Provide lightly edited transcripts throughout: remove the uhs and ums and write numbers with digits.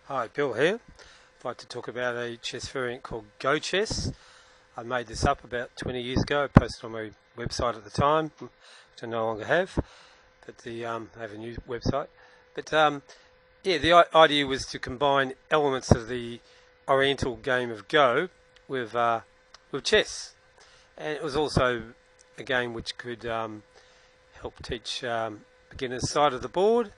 Hi, Bill here. I'd like to talk about a chess variant called Go Chess. I made this up about 20 years ago. I posted on my website at the time, which I no longer have, but I have a new website. But the idea was to combine elements of the Oriental game of Go with chess, and it was also a game which could help teach beginners side of the board.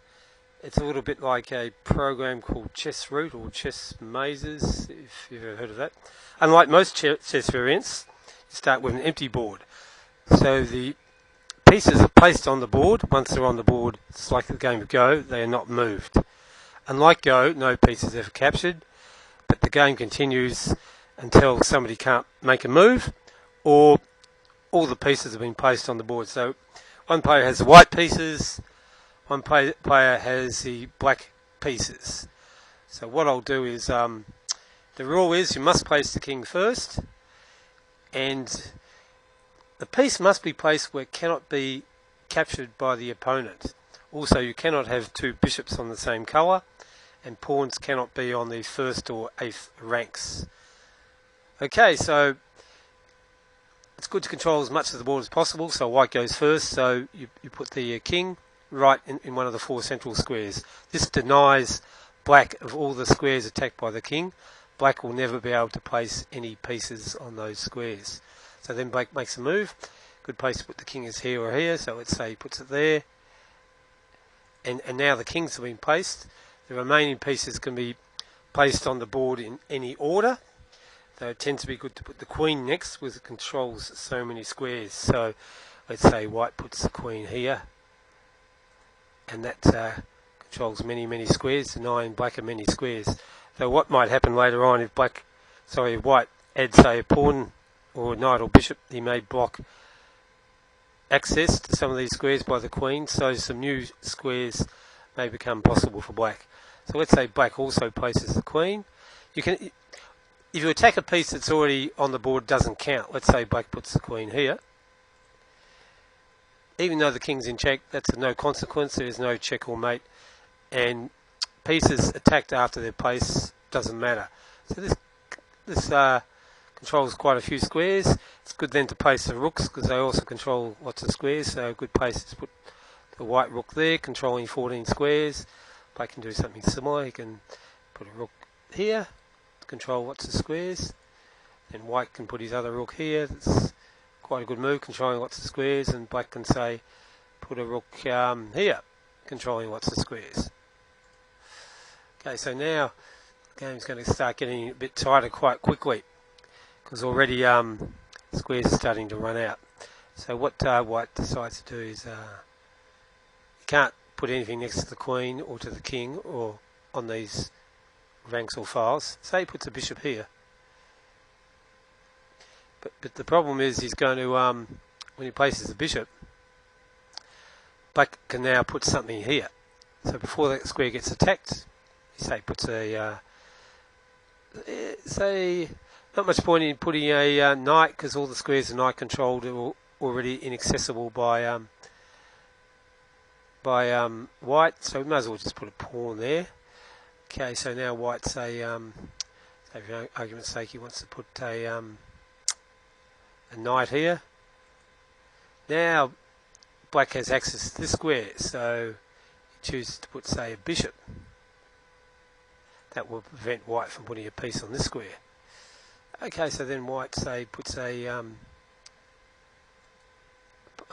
It's a little bit like a program called Chess Root or Chess Mazes, if you've ever heard of that. Unlike most chess variants, you start with an empty board. So the pieces are placed on the board. Once they're on the board, it's like the game of Go, they are not moved. Unlike Go, no piece is ever captured, but the game continues until somebody can't make a move or all the pieces have been placed on the board. So one player has the white pieces, one player has the black pieces. So what I'll do is, the rule is you must place the king first, and the piece must be placed where it cannot be captured by the opponent. Also, you cannot have two bishops on the same colour, and pawns cannot be on the first or eighth ranks. Okay, so it's good to control as much of the board as possible. So white goes first, so you put the king right in one of the four central squares. This denies black of all the squares attacked by the king. Black will never be able to place any pieces on those squares. So then black makes a move. Good place to put the king is here or here, so let's say he puts it there. And now the kings have been placed. The remaining pieces can be placed on the board in any order. Though it tends to be good to put the queen next, because it controls so many squares. So let's say white puts the queen here, and that controls many squares, denying black many squares. So what might happen later on if white adds, say, a pawn or a knight or bishop, he may block access to some of these squares by the queen, so some new squares may become possible for black. So let's say black also places the queen. If you attack a piece that's already on the board, doesn't count. Let's say black puts the queen here. Even though the king's in check, that's of no consequence. There is no check or mate, and pieces attacked after their place doesn't matter. So this controls quite a few squares. It's good then to place the rooks, because they also control lots of squares. So a good place is to put the white rook there, controlling 14 squares. Black can do something similar. He can put a rook here, control lots of squares. And white can put his other rook here. That's quite a good move, controlling lots of squares. And black can say, put a rook here, controlling lots of squares. Okay, so now the game's going to start getting a bit tighter quite quickly, because already squares are starting to run out. So what white decides to do is, you can't put anything next to the queen or to the king or on these ranks or files. Say he puts a bishop here. But the problem is he's going to, when he places the bishop, black can now put something here. So before that square gets attacked, he puts a, not much point in putting a knight, because all the squares are knight controlled are already inaccessible by white, so we might as well just put a pawn there. Okay, so now white say, for argument's sake, he wants to put a knight here. Now black has access to this square, so he chooses to put, say, a bishop. That will prevent white from putting a piece on this square. Okay, so then white, say, puts a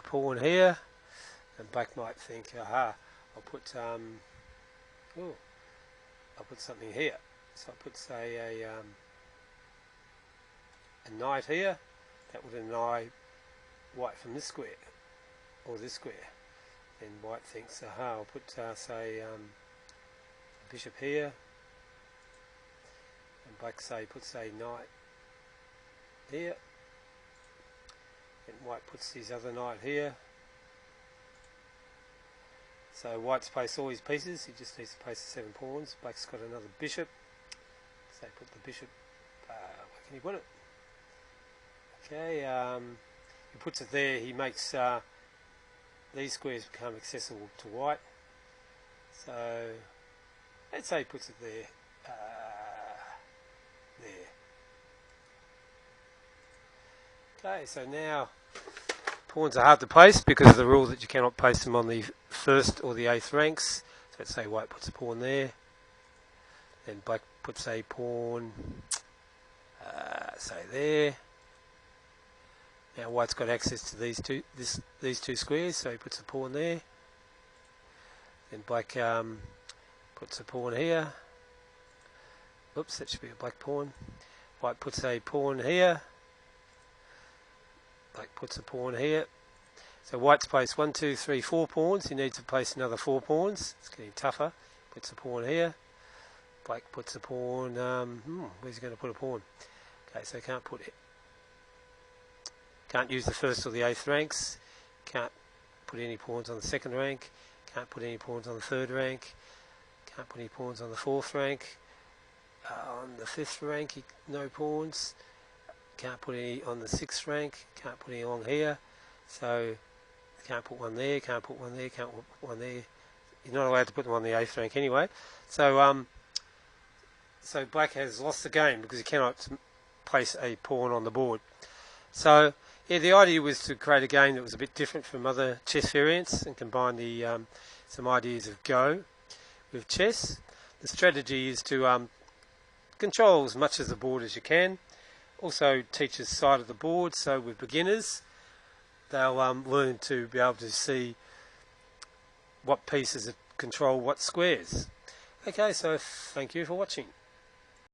pawn here, and black might think, aha, I'll put something here. So I'll put, say, a knight here. That would deny white from this square or this square. Then white thinks, aha, I'll put, say, a bishop here, and black, say, puts a knight here, and white puts his other knight here. So white's placed all his pieces, he just needs to place the 7 pawns. Black's got another bishop, so put the bishop, where can he put it? Okay, he puts it there, he makes these squares become accessible to white. So let's say he puts it there. there. Okay, so now pawns are hard to place because of the rule that you cannot place them on the first or the eighth ranks. So let's say white puts a pawn there, then black puts a pawn, say there. Now white's got access to these two squares, so he puts a pawn there. Then black puts a pawn here. Oops, that should be a black pawn. White puts a pawn here. Black puts a pawn here. So white's placed 1, 2, 3, 4 pawns. He needs to place another 4 pawns. It's getting tougher. Puts a pawn here. Black puts a pawn. Where's he going to put a pawn? Okay, so can't use the first or the eighth ranks. Can't put any pawns on the second rank. Can't put any pawns on the third rank. Can't put any pawns on the fourth rank. On the fifth rank, no pawns. Can't put any on the sixth rank. Can't put any along here. So can't put one there. Can't put one there. Can't put one there. You're not allowed to put them on the eighth rank anyway. So so black has lost the game because he cannot place a pawn on the board. So yeah, the idea was to create a game that was a bit different from other chess variants and combine the some ideas of Go with chess. The strategy is to control as much of the board as you can. Also teaches side of the board, so with beginners they'll learn to be able to see what pieces control what squares. Okay, so thank you for watching.